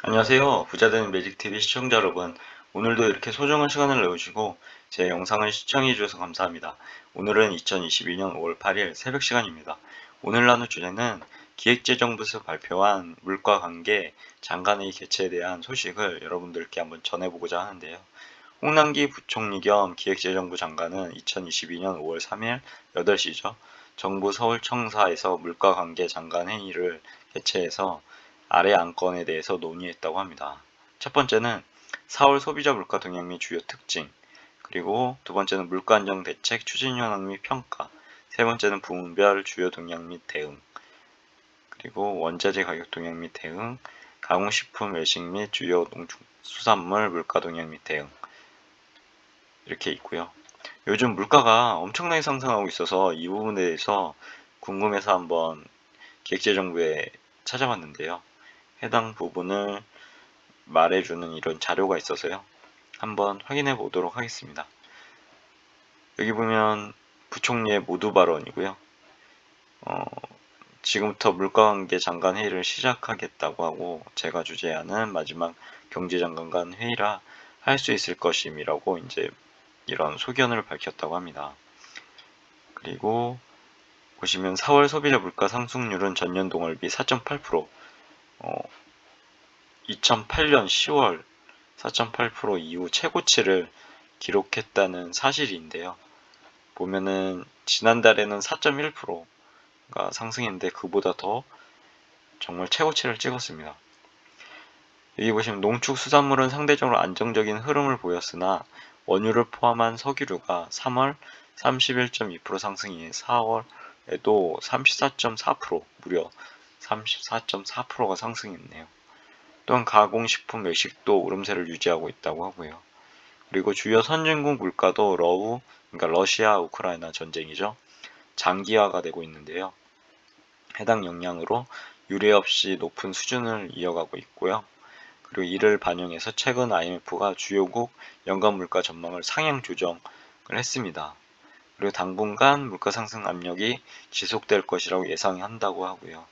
안녕하세요. 부자되는 매직TV 시청자 여러분. 오늘도 이렇게 소중한 시간을 내주시고 제 영상을 시청해 주셔서 감사합니다. 오늘은 2022년 5월 8일 새벽 시간입니다. 오늘 나눌 주제는 기획재정부에서 발표한 물가관계 장관회의 개최에 대한 소식을 여러분들께 한번 전해보고자 하는데요. 홍남기 부총리 겸 기획재정부 장관은 2022년 5월 3일 8시죠. 정부 서울청사에서 물가관계 장관회의를 개최해서 아래 안건에 대해서 논의했다고 합니다. 첫 번째는 4월 소비자 물가 동향 및 주요 특징, 그리고 두 번째는 물가 안정 대책 추진 현황 및 평가, 세 번째는 부문별 주요 동향 및 대응, 그리고 원자재 가격 동향 및 대응, 가공식품 외식 및 주요 농축수산물 물가 동향 및 대응 이렇게 있고요. 요즘 물가가 엄청나게 상승하고 있어서 이 부분에 대해서 궁금해서 한번 기획재정부에 찾아봤는데요. 해당 부분을 말해주는 이런 자료가 있어서요. 한번 확인해 보도록 하겠습니다. 여기 보면 부총리의 모두 발언이고요. 지금부터 물가관계 장관 회의를 시작하겠다고 하고 제가 주재하는 마지막 경제장관 간 회의라 할 수 있을 것임이라고 이제 이런 소견을 밝혔다고 합니다. 그리고 보시면 4월 소비자 물가 상승률은 전년 동월비 4.8%, 2008년 10월 4.8% 이후 최고치를 기록했다는 사실인데요. 보면은 지난달에는 4.1%가 상승했는데 그보다 더 정말 최고치를 찍었습니다. 여기 보시면 농축수산물은 상대적으로 안정적인 흐름을 보였으나 원유를 포함한 석유류가 3월 31.2% 상승해 4월에도 34.4% 무려 34.4%가 상승했네요. 또한 가공식품 외식도 오름세를 유지하고 있다고 하고요. 그리고 주요 선진국 물가도 그러니까 러시아 우크라이나 전쟁이죠. 장기화가 되고 있는데요. 해당 영향으로 유례 없이 높은 수준을 이어가고 있고요. 그리고 이를 반영해서 최근 IMF가 주요국 연간 물가 전망을 상향 조정을 했습니다. 그리고 당분간 물가 상승 압력이 지속될 것이라고 예상한다고 하고요.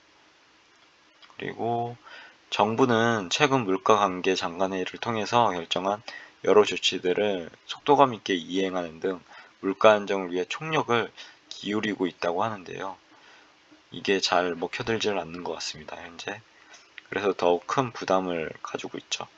그리고 정부는 최근 물가관계 장관회의를 통해서 결정한 여러 조치들을 속도감 있게 이행하는 등 물가 안정을 위해 총력을 기울이고 있다고 하는데요. 이게 잘 먹혀들질 않는 것 같습니다, 현재. 그래서 더욱 큰 부담을 가지고 있죠.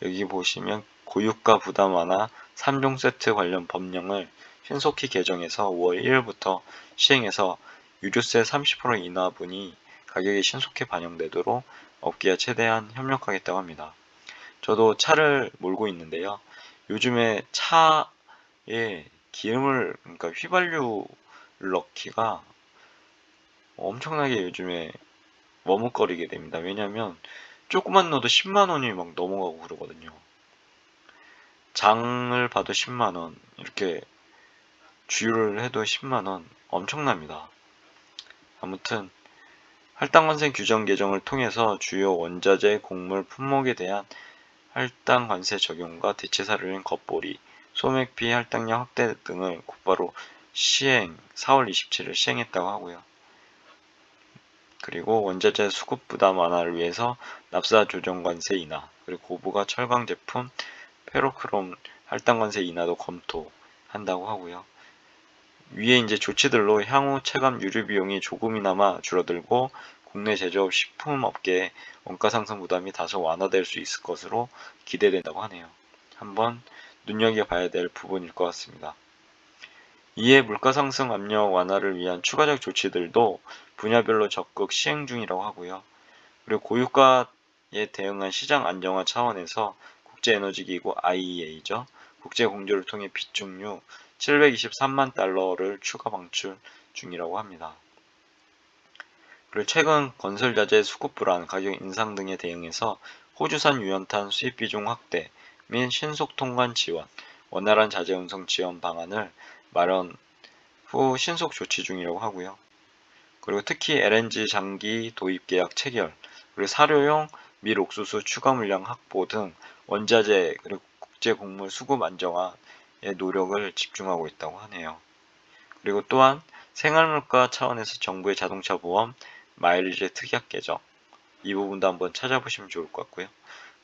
여기 보시면 고유가 부담 완화 3종 세트 관련 법령을 신속히 개정해서 5월 1일부터 시행해서 유류세 30% 인하분이 가격에 신속히 반영되도록 업계와 최대한 협력하겠다고 합니다. 저도 차를 몰고 있는데요. 요즘에 차에 기름을, 그러니까 휘발유를 넣기가 엄청나게 요즘에 머뭇거리게 됩니다. 왜냐면 조금만 넣어도 10만 원이 막 넘어가고 그러거든요. 장을 봐도 10만 원, 이렇게 주유를 해도 10만 원, 엄청납니다. 아무튼 할당관세 규정 개정을 통해서 주요 원자재, 곡물, 품목에 대한 할당 관세 적용과 대체 사료인 겉보리, 소매피 할당량 확대 등을 곧바로 4월 27일 시행했다고 하고요. 그리고 원자재 수급 부담 완화를 위해서 납사 조정 관세 인하, 그리고 고부가 철강 제품 페로크롬 할당 관세 인하도 검토한다고 하고요. 위에 이제 조치들로 향후 체감 유류 비용이 조금이나마 줄어들고 국내 제조업 식품업계의 원가 상승 부담이 다소 완화될 수 있을 것으로 기대된다고 하네요. 한번 눈여겨봐야 될 부분일 것 같습니다. 이에 물가 상승 압력 완화를 위한 추가적 조치들도 분야별로 적극 시행 중이라고 하고요. 그리고 고유가에 대응한 시장 안정화 차원에서 국제에너지기구 IEA죠. 국제 공조를 통해 비축유 723만 달러를 추가 방출 중이라고 합니다. 그리고 최근 건설자재 수급 불안, 가격 인상 등에 대응해서 호주산 유연탄 수입 비중 확대 및 신속 통관 지원, 원활한 자재 운송 지원 방안을 마련 후 신속 조치 중이라고 하고요. 그리고 특히 LNG 장기 도입 계약 체결, 그리고 사료용 밀 옥수수 추가 물량 확보 등 원자재 그리고 국제 곡물 수급 안정화에 노력을 집중하고 있다고 하네요. 그리고 또한 생활물가 차원에서 정부의 자동차 보험 마일리지 특약 개정 이 부분도 한번 찾아보시면 좋을 것 같고요.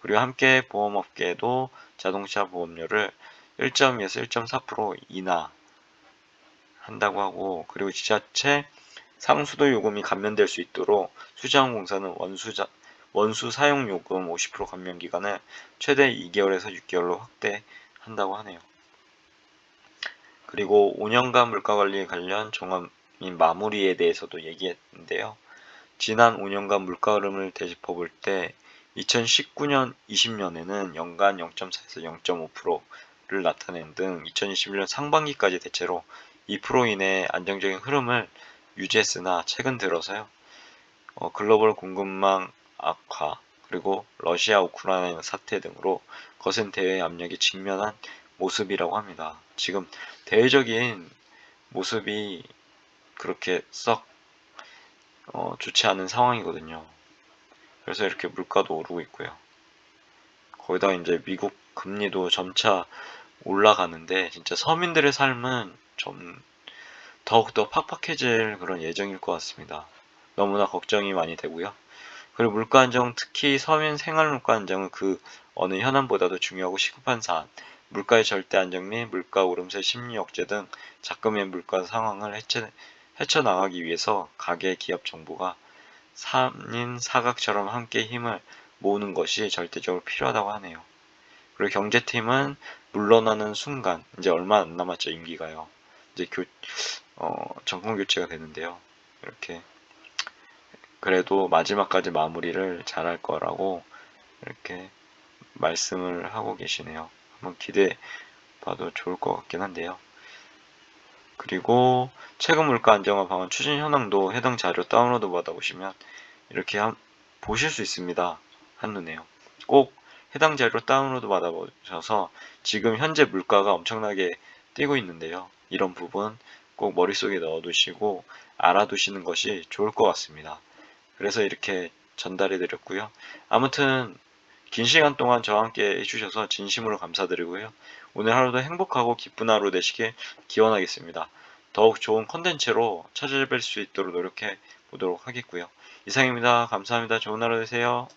그리고 함께 보험업계도 자동차 보험료를 1.2에서 1.4% 인하 한다고 하고, 그리고 지자체 상수도 요금이 감면될 수 있도록 수자원공사는 원수 사용 요금 50% 감면 기간을 최대 2개월에서 6개월로 확대한다고 하네요. 그리고 5년간 물가관리 관련 종합민 마무리에 대해서도 얘기했는데요. 지난 5년간 물가 흐름을 되짚어볼 때 2019년, 20년에는 연간 0.4에서 0.5%를 나타낸 등 2021년 상반기까지 대체로 2% 이내의 안정적인 흐름을 유지했으나 최근 들어서요. 글로벌 공급망 악화, 그리고 러시아 우크라이나 사태 등으로 거센 대외 압력에 직면한 모습이라고 합니다. 지금 대외적인 모습이 그렇게 썩 좋지 않은 상황이거든요. 그래서 이렇게 물가도 오르고 있고요. 거기다가 이제 미국 금리도 점차 올라가는데 진짜 서민들의 삶은 좀 더욱더 팍팍해질 그런 예정일 것 같습니다. 너무나 걱정이 많이 되고요. 그리고 물가 안정, 특히 서민 생활 물가 안정은 그 어느 현안보다도 중요하고 시급한 사안. 물가의 절대 안정 및 물가 오름세 심리 억제 등 작금의 물가 상황을 헤쳐나가기 위해서 가계, 기업, 정부가 3인 사각처럼 함께 힘을 모으는 것이 절대적으로 필요하다고 하네요. 그리고 경제팀은 물러나는 순간, 이제 얼마 안 남았죠, 임기가요. 이제 정권 교체가 되는데요. 이렇게 그래도 마지막까지 마무리를 잘할 거라고 이렇게 말씀을 하고 계시네요. 한번 기대해 봐도 좋을 것 같긴 한데요. 그리고 최근 물가 안정화 방안 추진 현황도 해당 자료 다운로드 받아보시면 이렇게 보실 수 있습니다. 한눈에요. 꼭 해당 자료 다운로드 받아보셔서 지금 현재 물가가 엄청나게 뛰고 있는데요. 이런 부분 꼭 머릿속에 넣어두시고 알아두시는 것이 좋을 것 같습니다. 그래서 이렇게 전달해 드렸고요. 아무튼 긴 시간 동안 저와 함께 해주셔서 진심으로 감사드리고요. 오늘 하루도 행복하고 기쁜 하루 되시길 기원하겠습니다. 더욱 좋은 컨텐츠로 찾아뵐 수 있도록 노력해 보도록 하겠고요. 이상입니다. 감사합니다. 좋은 하루 되세요.